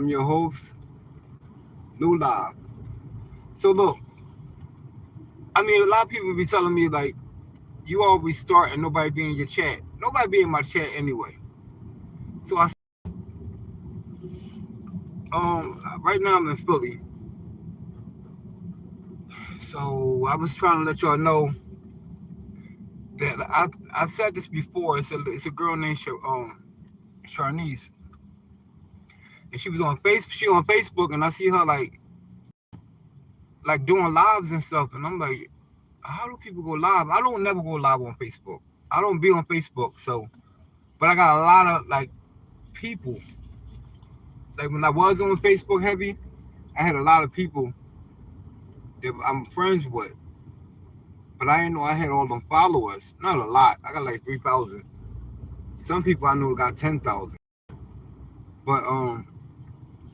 I'm your host, New Live. So look, I mean, a lot of people be telling me like, you always start and nobody be in your chat. Nobody be in my chat anyway. So right now I'm in Philly. So I was trying to let y'all know that I said this before. It's a girl named Sharnice, and she on Facebook, and I see her like doing lives and stuff, and I'm like, how do people go live? I don't never go live on Facebook. I don't be on Facebook, so but I got a lot of like people. Like when I was on Facebook heavy, I had a lot of people that I'm friends with, but I didn't know I had all them followers. Not a lot. I got like 3,000. Some people I know got 10,000. But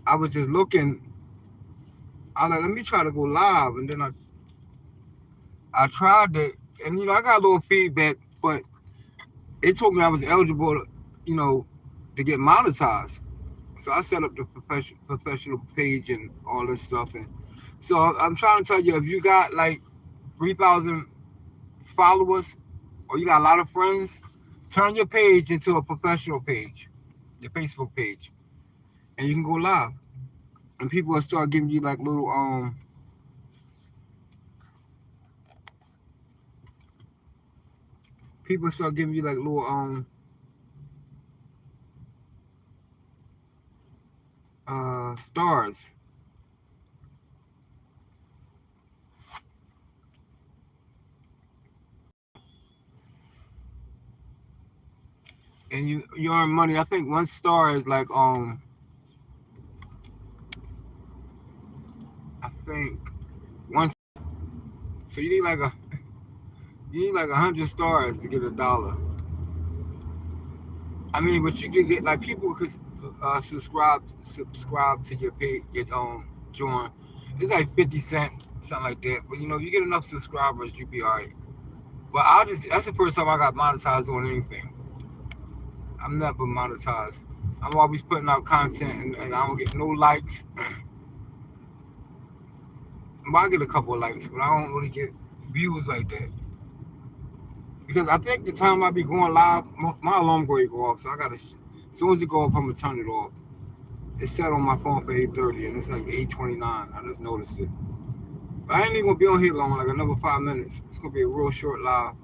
I was just looking. I like let me try to go live, and then I tried it, and I got a little feedback, but it told me I was eligible, you know, to get monetized. So I set up the professional page and all this stuff, and so I'm trying to tell you, if you got like 3,000 followers or you got a lot of friends, turn your page into a professional page, your Facebook page, and you can go live, and people will start giving you like little people start giving you like little stars, and you earn money. I think one star is like I think one. So you need like 100 stars to get $1. I mean, but you can get like people could subscribe to your page, your join. It's like 50 cent, something like that. But if you get enough subscribers, you'll be alright. But that's the first time I got monetized on anything. I'm never monetized. I'm always putting out content and I don't get no likes. Well, I get a couple of likes, but I don't really get views like that. Because I think the time I be going live, my alarm going to go off. So I got to, as soon as it go off, I'm going to turn it off. It's set on my phone for 8:30 and it's like 8:29. I just noticed it. But I ain't even going to be on here long, like another 5 minutes. It's going to be a real short live.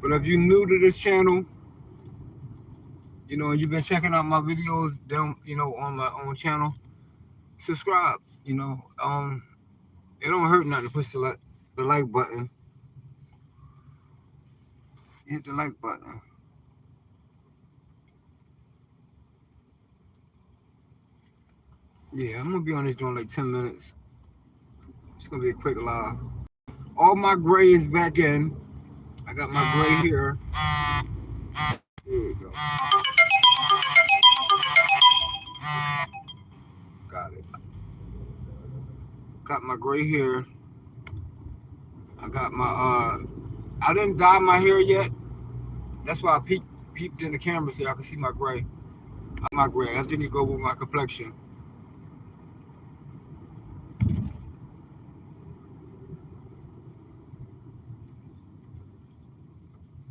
But if you're new to this channel, and you've been checking out my videos down, on my own channel, subscribe. It don't hurt nothing to push the like button. Hit the like button. Yeah, I'm gonna be on this joint like 10 minutes. It's gonna be a quick live. All my gray is back in. I got my gray here. Here we go. Got it. Got my gray hair. I got my I didn't dye my hair yet. That's why I peeped in the camera so y'all can see my gray. My gray. I think it go with my complexion.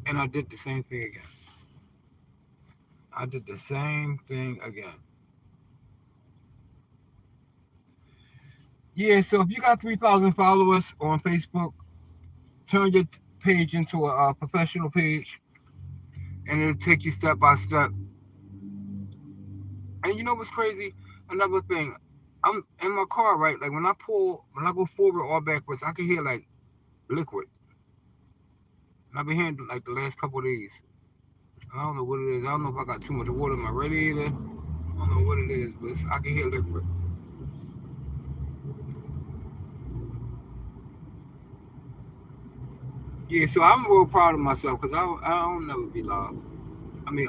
And I did the same thing again. I did the same thing again. Yeah, so if you got 3,000 followers on Facebook, turn your page into a professional page, and it'll take you step by step. And you know what's crazy? Another thing, I'm in my car, right? Like when I go forward or backwards, I can hear like liquid. And I've been hearing like the last couple of days. I don't know what it is. I don't know if I got too much water in my radiator. I don't know what it is, but I can hear liquid. Yeah, so I'm real proud of myself because I don't never be live. I mean,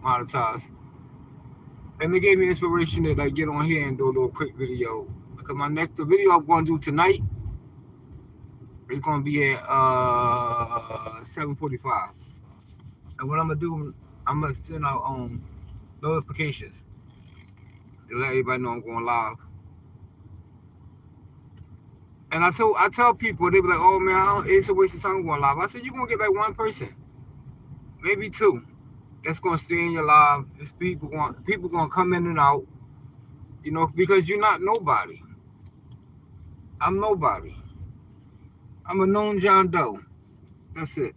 monetized. And it gave me inspiration to like get on here and do a little quick video. Because the video I'm going to do tonight is going to be at 7:45. And what I'm gonna do I'm gonna send out notifications to let everybody know I'm going live. And I tell people, they be like, oh man, it's a waste of time going live. I said, you're gonna get like one person, maybe two, that's gonna stay in your live. It's people gonna come in and out, because you're not nobody. I'm nobody. I'm a known John Doe. That's it.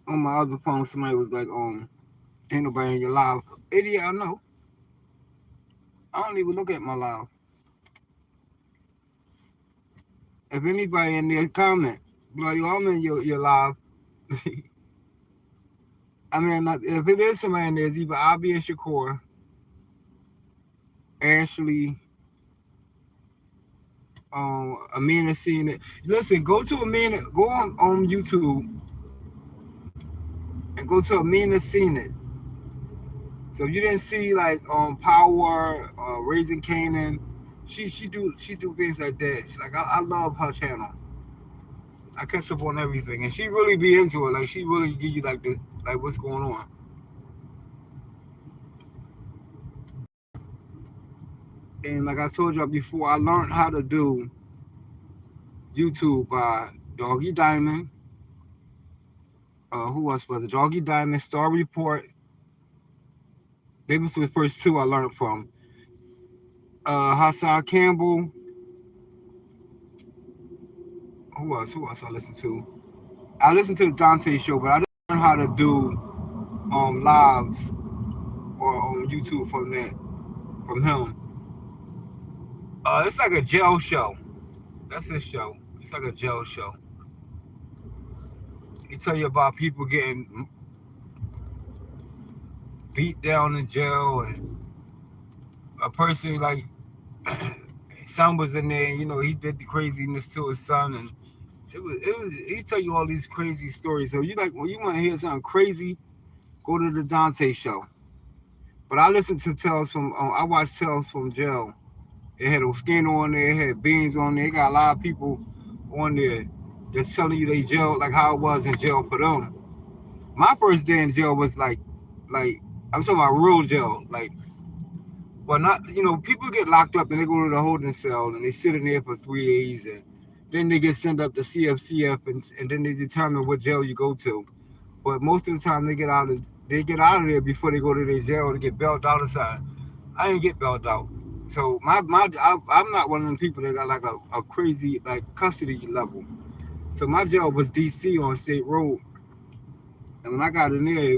On my other phone, somebody was like, ain't nobody in your live. Idiot, I know. I don't even look at my live. If anybody in there comment, be like, yo, I'm in your live. I mean, if it is somebody in there, it's either Abby and Shakur, Ashley, Amina seen it. Listen, go to Amina, go on YouTube and go to Amina seen it. So if you didn't see like Power, Raising Canaan, she do things like that. Like I love her channel. I catch up on everything, and she really be into it. Like she really give you like what's going on. And like I told y'all before, I learned how to do YouTube by Doggy Diamond. Who else was it? Doggy Diamond, Star Report. They was the first two I learned from. Hassan Campbell. Who else I listened to? I listened to the Dante show, but I didn't learn how to do lives or on YouTube from him. It's like a jail show. That's his show. It's like a jail show. He tell you about people getting beat down in jail, and a person like son was in there. He did the craziness to his son, and it was. He tell you all these crazy stories. So you like when you want to hear something crazy, go to the Dante show. But I listen to Tales from. I watch Tales from jail. It had skin on there, it had beans on there. It got a lot of people on there that's telling you they jail, like how it was in jail for them. My first day in jail was like I'm talking about real jail, like, well, not people get locked up and they go to the holding cell and they sit in there for 3 days, and then they get sent up to CFCF, and then they determine what jail you go to. But most of the time they get out of there before they go to their jail to get bailed out aside. I didn't get bailed out. So I'm not one of them people that got like a crazy like custody level. So my jail was DC on State Road, and when I got in there,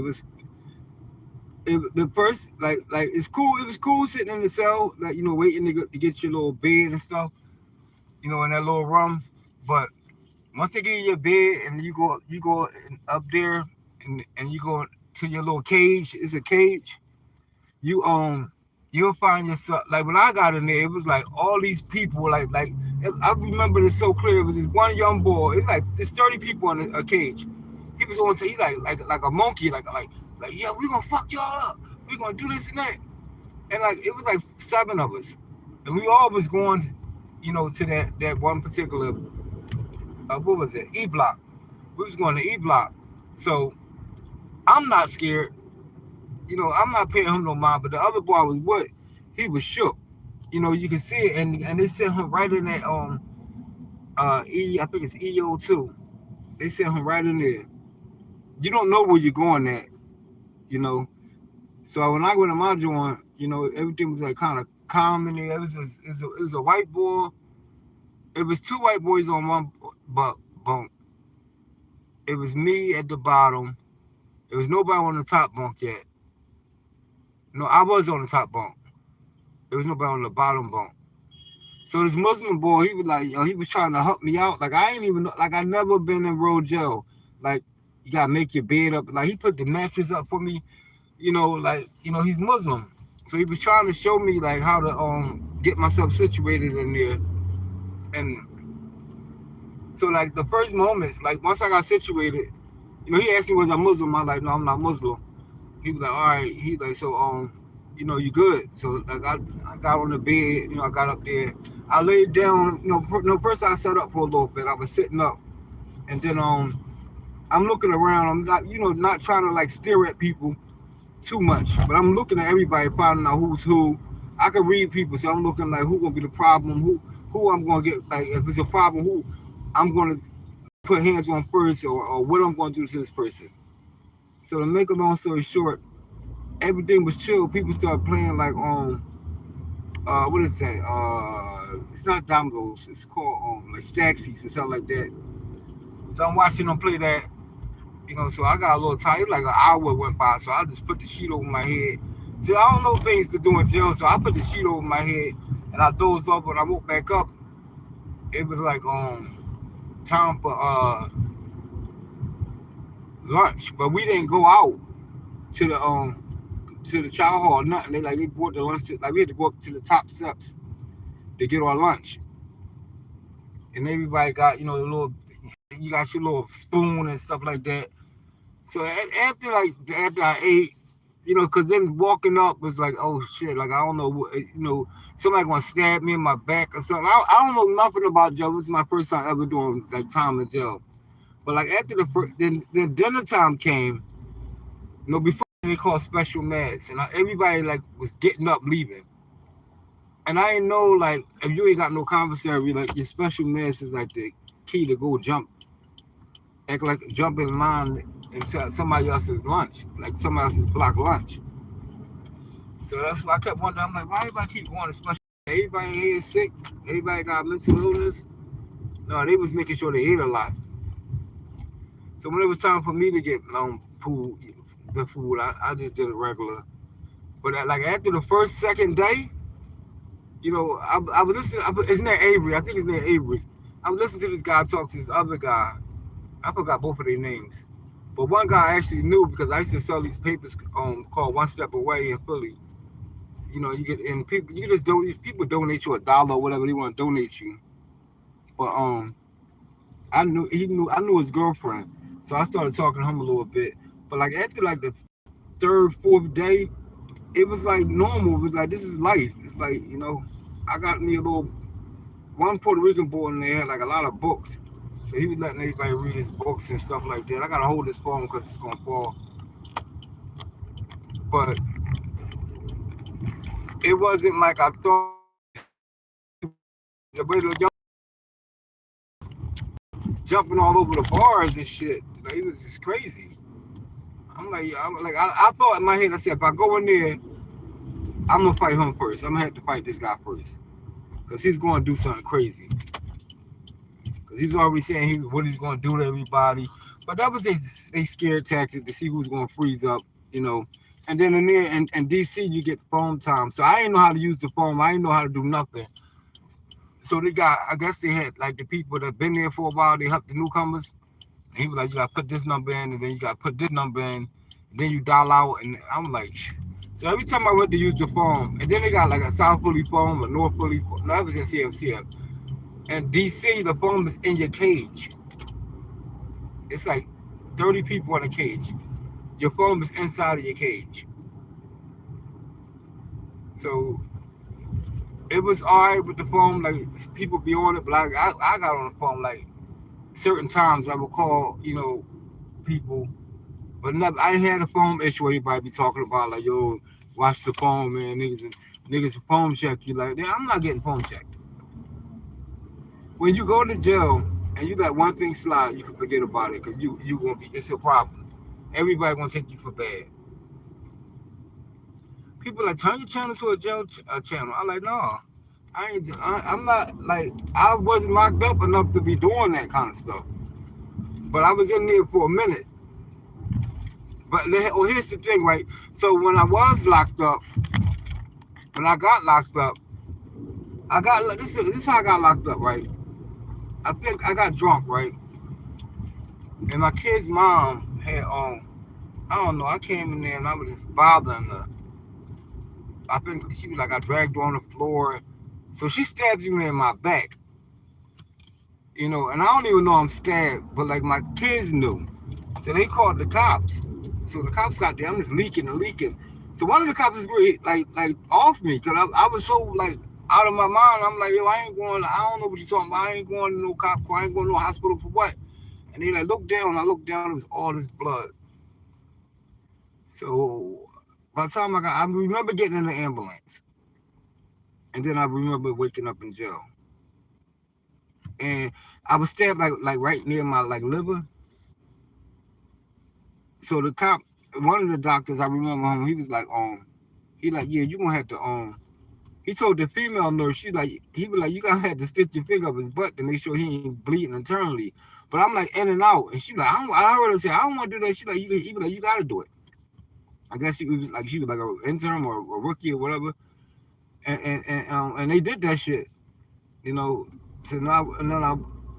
the first like it's cool. It was cool sitting in the cell, like waiting to get your little bed and stuff, in that little room. But once they get you your bed and you go up there and you go to your little cage. It's a cage. You you'll find yourself like when I got in there, it was like all these people like I remember this so clear. It was this one young boy. It's like there's 30 people in a cage. He was on he like a monkey, like yeah, we gonna fuck y'all up. We gonna do this and that. And like it was like 7 of us, and we all was going, to that one particular what was it, E block. We was going to E block. So I'm not scared. I'm not paying him no mind, but the other boy I was with, he was shook. You can see it, and they sent him right in that I think it's EO2. They sent him right in there. You don't know where you're going at, you know. So when I went to my joint, everything was like kind of calm in there. It was a white boy. It was 2 white boys on one bunk. It was me at the bottom. There was nobody on the top bunk yet. No, I was on the top bunk. There was nobody on the bottom bunk. So this Muslim boy, he was like, he was trying to help me out. Like I ain't even like I never been in road jail. Like you gotta make your bed up. Like he put the mattress up for me. He's Muslim, so he was trying to show me like how to get myself situated in there. And so like the first moments, like once I got situated, he asked me was I Muslim. I'm like, no, I'm not Muslim. He was like, all right. He's like, so you good? So like I got on the bed, I got up there. I laid down, first I sat up for a little bit. I was sitting up, and then I'm looking around. I'm not, not trying to like stare at people too much, but I'm looking at everybody, finding out who's who. I can read people, so I'm looking like who gonna be the problem, who I'm gonna get. Like if it's a problem, who I'm gonna put hands on first, or what I'm gonna do to this person. So to make a long story short, everything was chill. People started playing like what is that? It's not dongos. It's called like stack seats and stuff like that. So I'm watching them play that. So I got a little tired. Like an hour went by, so I just put the sheet over my head. See, I don't know things to do in jail, so I put the sheet over my head and I dozed off. When I woke back up, it was like time for lunch, but we didn't go out to the chow hall or nothing. They brought the lunch like we had to go up to the top steps to get our lunch, and everybody got the little, you got your little spoon and stuff like that. So after I ate, because then walking up was like, oh shit, like I don't know what, somebody gonna stab me in my back or something. I don't know nothing about jail. This is my first time ever doing like time in jail. But like after the first, then dinner time came. Before they called special meds, and everybody like was getting up leaving. And I didn't know like if you ain't got no commissary, like your special meds is like the key to go act like jump in line until somebody else's lunch, like somebody else's block lunch. So that's why I kept wondering. I'm like, why everybody keep going to special? Everybody here is sick. Everybody got mental illness. No, they was making sure they ate a lot. So when it was time for me to get the food, I just did it regular. But like after the second day, I was listening. His name Avery. I think his name Avery. I was listening to this guy talk to this other guy. I forgot both of their names. But one guy I actually knew because I used to sell these papers called One Step Away in Philly. You get and people you just donate people donate you $1 or whatever they want to donate you. But I knew his girlfriend. So I started talking to him a little bit. But like after like the third, fourth day, it was like normal. It was like this is life. It's like, I got me a little one Puerto Rican boy in there had like a lot of books. So he was letting everybody read his books and stuff like that. I gotta hold this phone because it's gonna fall. But it wasn't like I thought. The way the young jumping all over the bars and shit, like, it was just crazy. I thought in my head, I said, if I go in there, I'm gonna fight him first. I'm gonna have to fight this guy first, cause he's gonna do something crazy. Cause he's already saying what he's gonna do to everybody. But that was a scare tactic to see who's gonna freeze up, And then in there, in DC, you get phone time. So I didn't know how to use the phone. I didn't know how to do nothing. So I guess they had like the people that been there for a while. They helped the newcomers. And he was like, you gotta put this number in, and then you gotta put this number in, and then you dial out. And I'm like, so every time I went to use the phone, and then they got like a South Philly phone, a North Philly phone. No, that was in CMCF. And DC, the phone is in your cage. It's like 30 people in a cage. Your phone is inside of your cage. So it was all right with the phone, like people be on it, but I got on the phone like certain times I would call, people, but never. I ain't had a phone issue where everybody be talking about like, yo, watch the phone, man, niggas phone check you like that. I'm not getting phone checked. When you go to jail and you let one thing slide, you can forget about it because you gonna be, it's a problem. Everybody gonna take you for bad. People like, turn your channel to a jail channel. I'm like, no, I'm not, like, I wasn't locked up enough to be doing that kind of stuff. But I was in there for a minute. But here's the thing, right? So when I was locked up, when I got locked up, this is how I got locked up, right? I think I got drunk, right? And my kid's mom had I don't know, I came in there and I was just bothering her. I think she was like, I dragged her on the floor. So she stabbed me in my back. And I don't even know I'm stabbed, but like my kids knew. So they called the cops. So the cops got there, I'm just leaking. So one of the cops was really like off me, because I was so like out of my mind. I'm like, yo, I don't know what you're talking about. I ain't going to no cop car, I ain't going to no hospital for what. And And they like look down. I looked down. It was all this blood. So by the time I remember getting in the ambulance, and then I remember waking up in jail. And I was stabbed like right near my like liver. So the cop, one of the doctors, I remember him. He was like, he like, yeah, you gonna have to He told the female nurse, she like, he was like, you gotta have to stitch your finger up his butt to make sure he ain't bleeding internally. But I'm like in and out, and she like, I heard her say, I don't want to do that. She like, he was like, you gotta do it. I guess she was like an intern or a rookie or whatever, and they did that shit, you know. So now and then I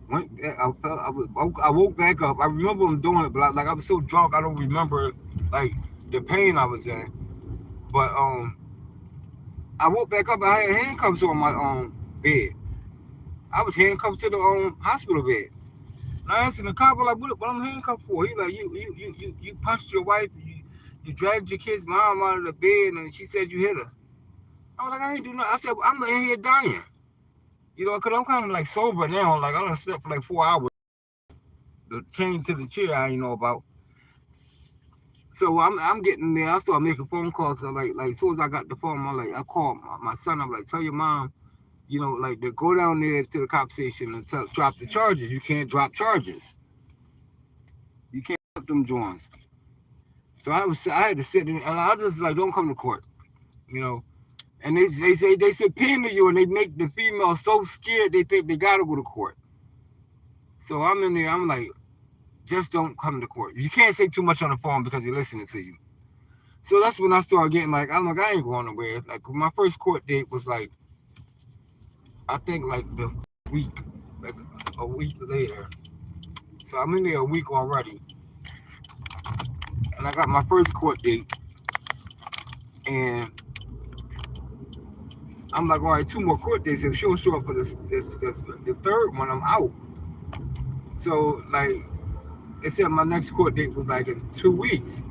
went, I woke back up. I remember him doing it, but I was so drunk, I don't remember like the pain I was in. But I woke back up. I had handcuffs on my bed. I was handcuffed to the hospital bed. And I asked the cop, like, what I'm handcuffed for? He like, you punched your wife. You dragged your kid's mom out of the bed, and she said you hit her. I was like, I ain't do nothing. I said, I'm in here dying. You know, because I'm kind of like sober now. Like, I done slept for like 4 hours. The chain to the chair I ain't know about. So I'm getting there. I started making phone calls. So like as soon as I got the phone, I called my son. I'm like, tell your mom, you know, like to go down there to the cop station and drop the charges. You can't drop charges. You can't drop them joints. So I had to sit in, and I just like don't come to court, you know. And they subpoena you, and they make the female so scared they think they gotta go to court. So I'm in there. I'm like, just don't come to court. You can't say too much on the phone because they're listening to you. So that's when I started getting like, I'm like, I ain't going nowhere. Like my first court date was like, I think like the week, like a week later. So I'm in there a week already, and I got my first court date, and I'm like, all right, 2 more court dates. If she don't show up for the third one, I'm out. So like, it said my next court date was like in 2 weeks.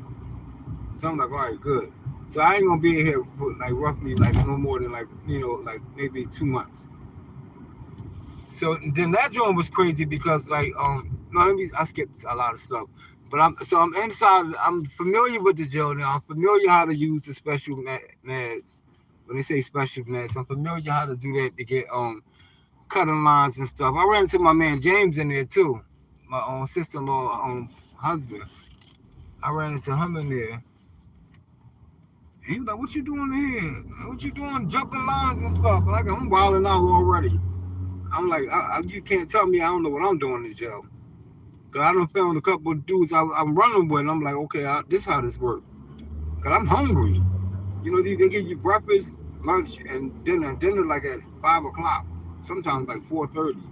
So I'm like, all right, good. So I ain't gonna be here for like roughly like no more than like like maybe 2 months. So then that joint was crazy because like no, I skipped a lot of stuff. But I'm inside. I'm familiar with the jail now. I'm familiar how to use the special meds. When they say special meds, I'm familiar how to do that to get cutting lines and stuff. I ran into my man James in there too, my own sister-in-law husband. I ran into him in there. He was like, "What you doing here? What you doing jumping lines and stuff?" Like I'm wilding out already. I'm like, you can't tell me I don't know what I'm doing in jail. Cause I done found a couple of dudes I'm running with. And I'm like, okay, this how this works. Cause I'm hungry. You know, they give you breakfast, lunch, and dinner. Dinner like at 5 o'clock. Sometimes like 4:30.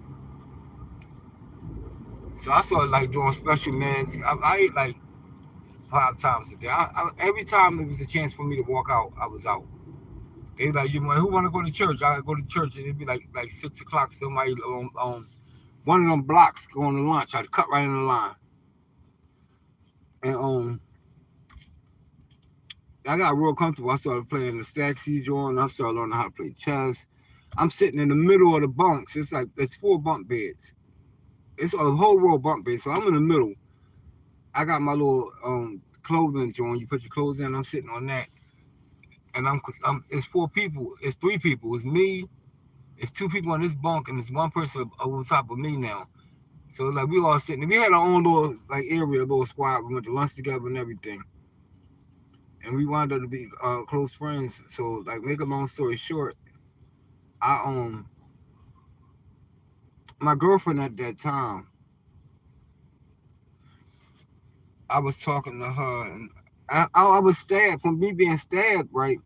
So I started like doing special meds. I ate like 5 times a day. Every time it was a chance for me to walk out, I was out. They like, who want to go to church? I go to church, and it'd be like 6 o'clock. Somebody one of them blocks going to lunch. I'd cut right in the line, and I got real comfortable. I started playing the stack joint. I started learning how to play chess. I'm sitting in the middle of the bunks. It's like there's 4 bunk beds. It's a whole row of bunk beds. So I'm in the middle. I got my little clothing joint. You put your clothes in. I'm sitting on that, and it's 4 people. It's 3 people. It's me. It's 2 people on this bunk, and it's one person over top of me now. So like we all sitting. We had our own little like area, little squad. We went to lunch together and everything. And we wound up to be close friends. So like, make a long story short, I my girlfriend at that time, I was talking to her, and I was stabbed. From me being stabbed, right,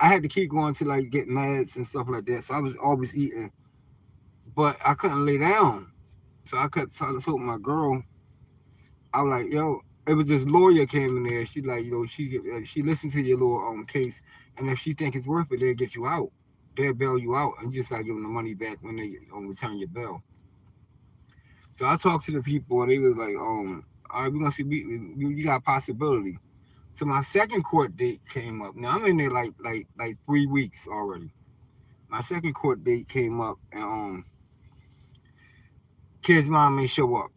I had to keep going to like get meds and stuff like that. So I was always eating, but I couldn't lay down. So I kept telling my girl, I was like, yo, it was this lawyer came in there. She like, she listened to your little case, and if she think it's worth it, they'll get you out. They'll bail you out, and you just gotta give them the money back when they return your bail. So I talked to the people, and they was like, all right, we're gonna see. You got a possibility. So my second court date came up. Now I'm in there like 3 weeks already. My second court date came up, and kid's mom may show up.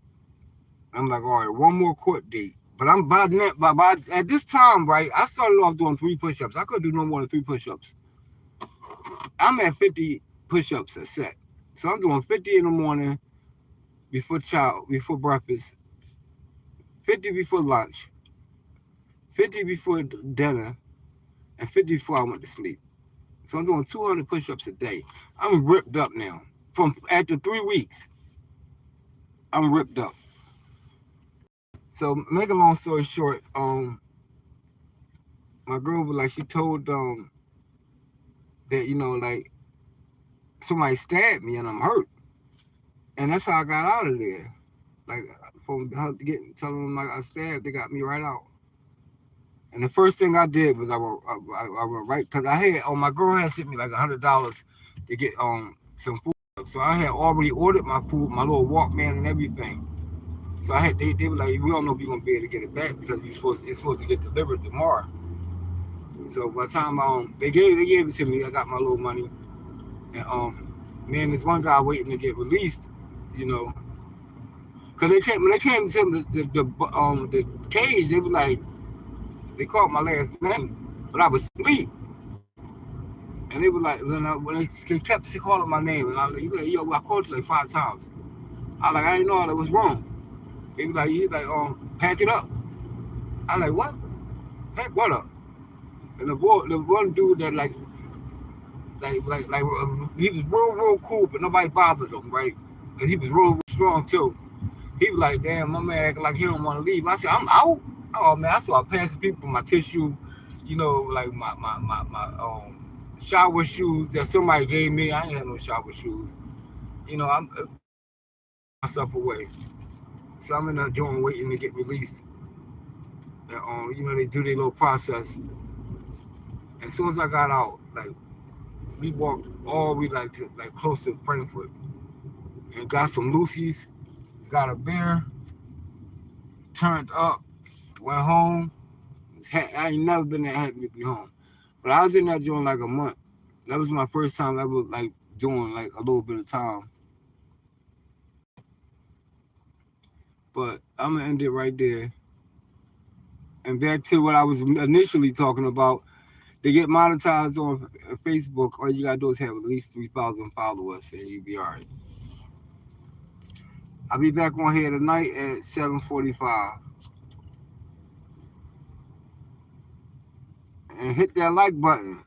I'm like, all right, one more court date. But I'm by at this time, right? I started off doing 3 push-ups. I couldn't do no more than 3 push-ups. I'm at 50 push-ups a set. So I'm doing 50 in the morning before breakfast, 50 before lunch, 50 before dinner, and 50 before I went to sleep. So I'm doing 200 push-ups a day. I'm ripped up now. From after 3 weeks, I'm ripped up. So make a long story short, my girl was like, she told that like somebody stabbed me and I'm hurt, and that's how I got out of there. Like from her getting telling them like I stabbed, they got me right out. And the first thing I did was I went right because I had my girl had sent me like $100 to get some food. So I had already ordered my food, my little Walkman and everything. So they were like, we don't know if you're gonna be able to get it back because it's supposed to get delivered tomorrow. So by the time they gave it to me, I got my little money. And man, this one guy waiting to get released, you know, because when they came to him the cage, they were like they called my last name, but I was asleep, and they were like when they kept calling my name, and I was like, yo, I called you like 5 times. I was like, I didn't know that was wrong. They were like, pack it up. I was like, what? Pack what up? And the one dude that he was real cool, but nobody bothered him, right? Cause he was real strong too. He was like, damn, my man acting like he don't want to leave. I said, I'm out. Oh man, I started passing people my tissue, like my shower shoes that somebody gave me. I ain't had no shower shoes. I'm myself away. So I'm in that joint waiting to get released. And they do their little process. And as soon as I got out, like we walked all we like to like close to Frankfurt and got some Lucy's, got a beer, turned up, went home. I ain't never been that happy to be home. But I was in that joint like a month. That was my first time ever like doing like a little bit of time. But I'm gonna end it right there. And back to what I was initially talking about. To get monetized on Facebook, all you gotta do is have at least 3,000 followers, and you'll be all right. I'll be back on here tonight at 7:45. And hit that like button.